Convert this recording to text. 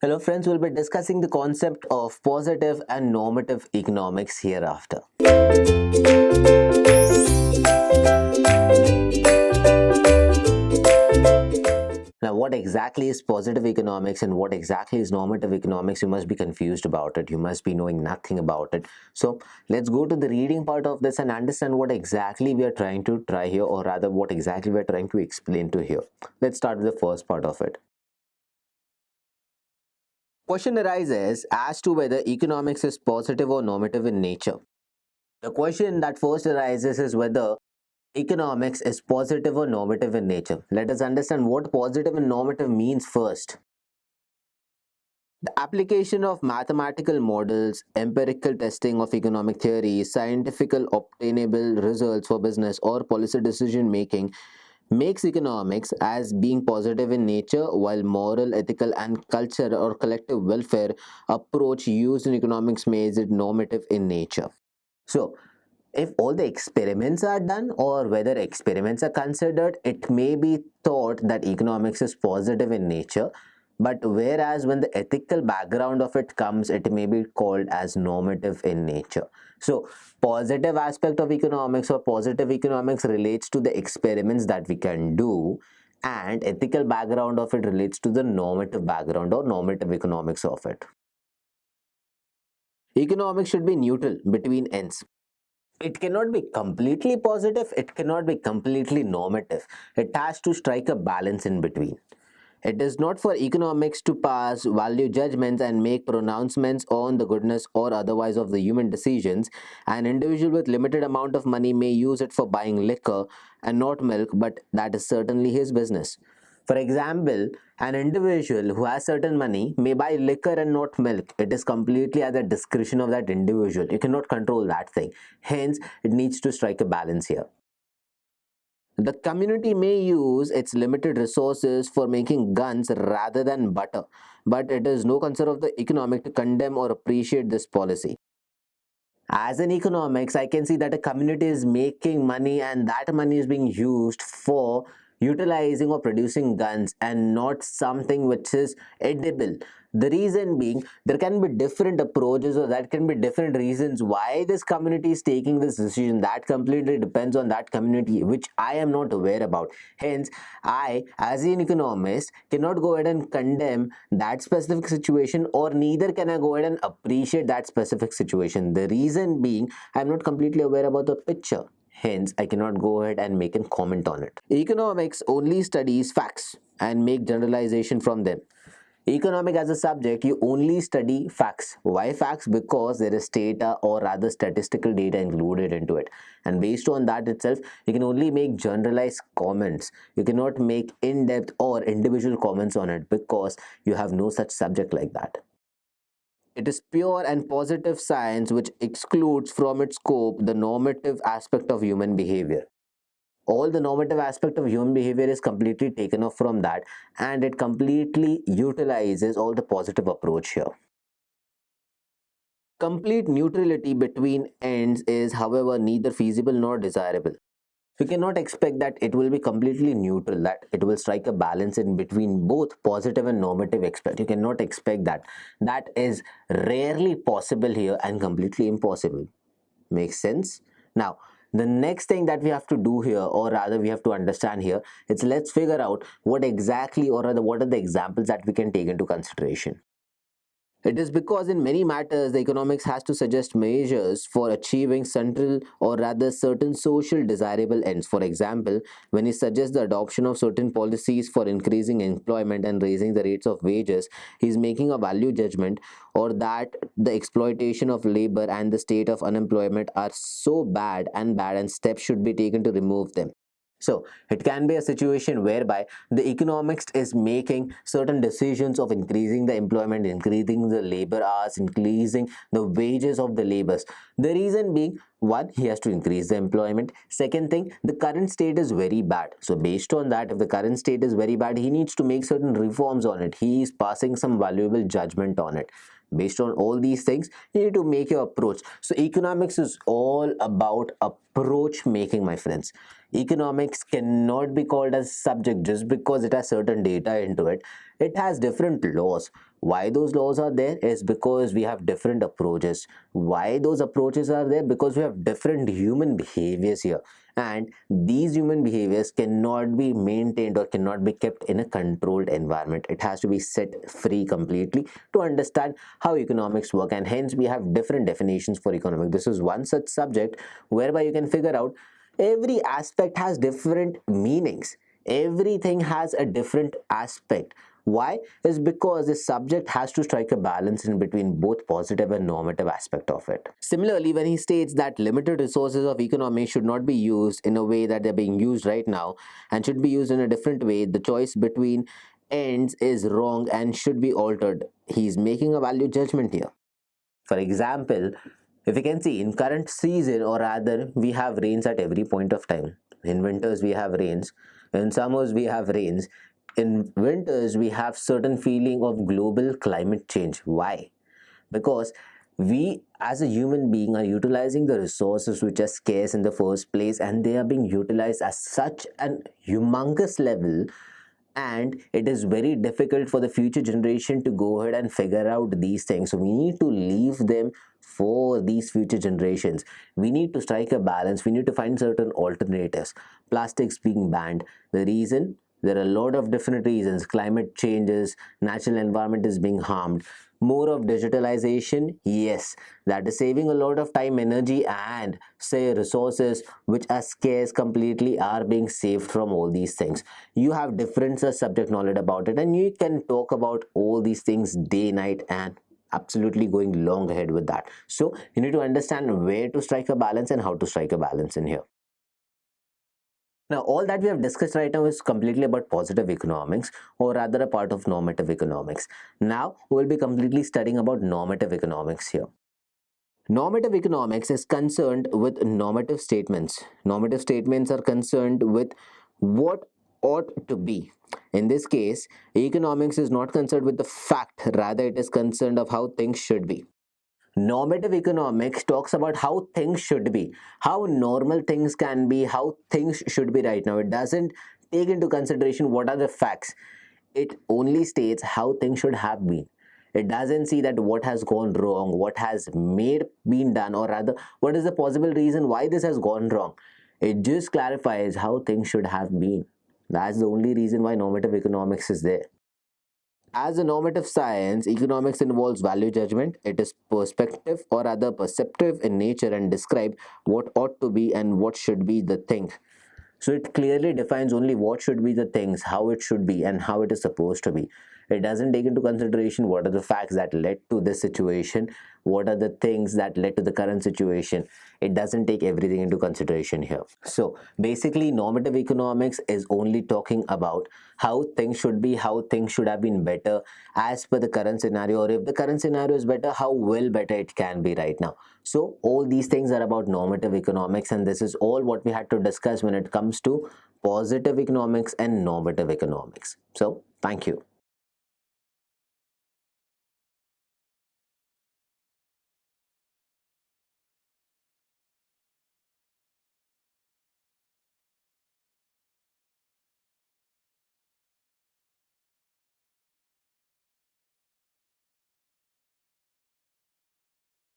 Hello friends, we'll be discussing the concept of positive and normative economics hereafter. Now, what exactly is positive economics and what exactly is normative economics? You must be confused about it. You must be knowing nothing about it. So, let's go to the reading part of this and understand what exactly we are trying to try here, or rather, what exactly we are trying to explain to here. Let's start with the first part of it. Question arises as to whether economics is positive or normative in nature. The question that first arises is whether economics is positive or normative in nature. Let us understand what positive and normative means first. The application of mathematical models, empirical testing of economic theories, scientific obtainable results for business or policy decision making makes economics as being positive in nature, while moral, ethical, and cultural or collective welfare approach used in economics makes it normative in nature. So, if all the experiments are done or whether experiments are considered, it may be thought that economics is positive in nature, but whereas when the ethical background of it comes, it may be called as normative in nature. So positive aspect of economics or positive economics relates to the experiments that we can do, and ethical background of it relates to the normative background or normative economics of it. Economics should be neutral between ends. It cannot be completely positive, it cannot be completely normative. It has to strike a balance in between. It is not for economics to pass value judgments and make pronouncements on the goodness or otherwise of the human decisions. An individual with limited amount of money may use it for buying liquor and not milk, but that is certainly his business. For example, an individual who has certain money may buy liquor and not milk. It is completely at the discretion of that individual. You cannot control that thing. Hence, it needs to strike a balance here. The community may use its limited resources for making guns rather than butter, but it is no concern of the economic to condemn or appreciate this policy. As in economics, I can see that a community is making money and that money is being used for utilizing or producing guns and not something which is edible. The reason being, there can be different approaches or that can be different reasons why this community is taking this decision. That completely depends on that community, which I am not aware about. Hence, I, as an economist, cannot go ahead and condemn that specific situation, or neither can I go ahead and appreciate that specific situation. The reason being, I am not completely aware about the picture. Hence, I cannot go ahead and make a comment on it. Economics only studies facts and make generalization from them. Economic as a subject, you only study facts. Why facts? Because there is data or rather statistical data included into it. And based on that itself, you can only make generalized comments. You cannot make in-depth or individual comments on it because you have no such subject like that. It is pure and positive science which excludes from its scope the normative aspect of human behavior. All the normative aspect of human behavior is completely taken off from that, and it completely utilizes all the positive approach here. Complete neutrality between ends is, however, neither feasible nor desirable. You cannot expect that it will be completely neutral, that it will strike a balance in between both positive and normative aspect. You cannot expect that. That is rarely possible here and completely impossible. Makes sense? Now, the next thing that we have to do here, or rather we have to understand here, is let's figure out what exactly, or rather what are the examples that we can take into consideration. It is because in many matters the economics has to suggest measures for achieving central or rather certain social desirable ends. For example, when he suggests the adoption of certain policies for increasing employment and raising the rates of wages, he is making a value judgment, or that the exploitation of labor and the state of unemployment are so bad and steps should be taken to remove them. So it can be a situation whereby the economist is making certain decisions of increasing the employment, increasing the labor hours, increasing the wages of the laborers. The reason being, one, he has to increase the employment. Second thing, the current state is very bad. So based on that, if the current state is very bad, he needs to make certain reforms on it. He is passing some valuable judgment on it. Based on all these things, you need to make your approach. So economics is all about approach making, my friends. Economics cannot be called as subject just because it has certain data into it. It has different laws. Why those laws are there is because we have different approaches. Why those approaches are there? Because we have different human behaviors here, and these human behaviors cannot be maintained or cannot be kept in a controlled environment. It has to be set free completely to understand how economics work, and hence we have different definitions for economics. This is one such subject whereby you can figure out every aspect has different meanings. Everything has a different aspect. Why? Is because the subject has to strike a balance in between both positive and normative aspect of it. Similarly, when he states that limited resources of economy should not be used in a way that they're being used right now and should be used in a different way, the choice between ends is wrong and should be altered. He's making a value judgment here. For example, if you can see in current season, or rather we have rains at every point of time. In winters we have rains, in summers we have rains. In winters we have certain feeling of global climate change. Why? Because we as a human being are utilizing the resources which are scarce in the first place, and they are being utilized at such an humongous level, and it is very difficult for the future generation to go ahead and figure out these things. So we need to leave them for these future generations. We need to strike a balance. We need to find certain alternatives. Plastics being banned, the reason, there are a lot of different reasons. Climate changes, natural environment is being harmed. More of digitalization, yes, that is saving a lot of time, energy, and say resources which are scarce completely are being saved from all these things. You have different subject knowledge about it, and you can talk about all these things day, night, and absolutely going long ahead with that. So you need to understand where to strike a balance and how to strike a balance in here. Now, all that we have discussed right now is completely about positive economics, or rather a part of normative economics. Now, we'll be completely studying about normative economics here. Normative economics is concerned with normative statements. Normative statements are concerned with what ought to be. In this case, economics is not concerned with the fact, rather it is concerned of how things should be. Normative economics talks about how things should be, how normal things can be, how things should be right now. It doesn't take into consideration what are the facts. It only states how things should have been. It doesn't see that what has gone wrong, what has made been done, or rather what is the possible reason why this has gone wrong. It just clarifies how things should have been. That's the only reason why normative economics is there. As a normative science, economics involves value judgment. It is perspective, or rather perceptive in nature, and describe what ought to be and what should be the thing. So it clearly defines only what should be the things, how it should be, and how it is supposed to be. It doesn't take into consideration what are the facts that led to this situation, what are the things that led to the current situation. It doesn't take everything into consideration here. So basically, normative economics is only talking about how things should be, how things should have been better as per the current scenario, or if the current scenario is better, how well better it can be right now. So all these things are about normative economics, and this is all what we had to discuss when it comes to positive economics and normative economics. So thank you.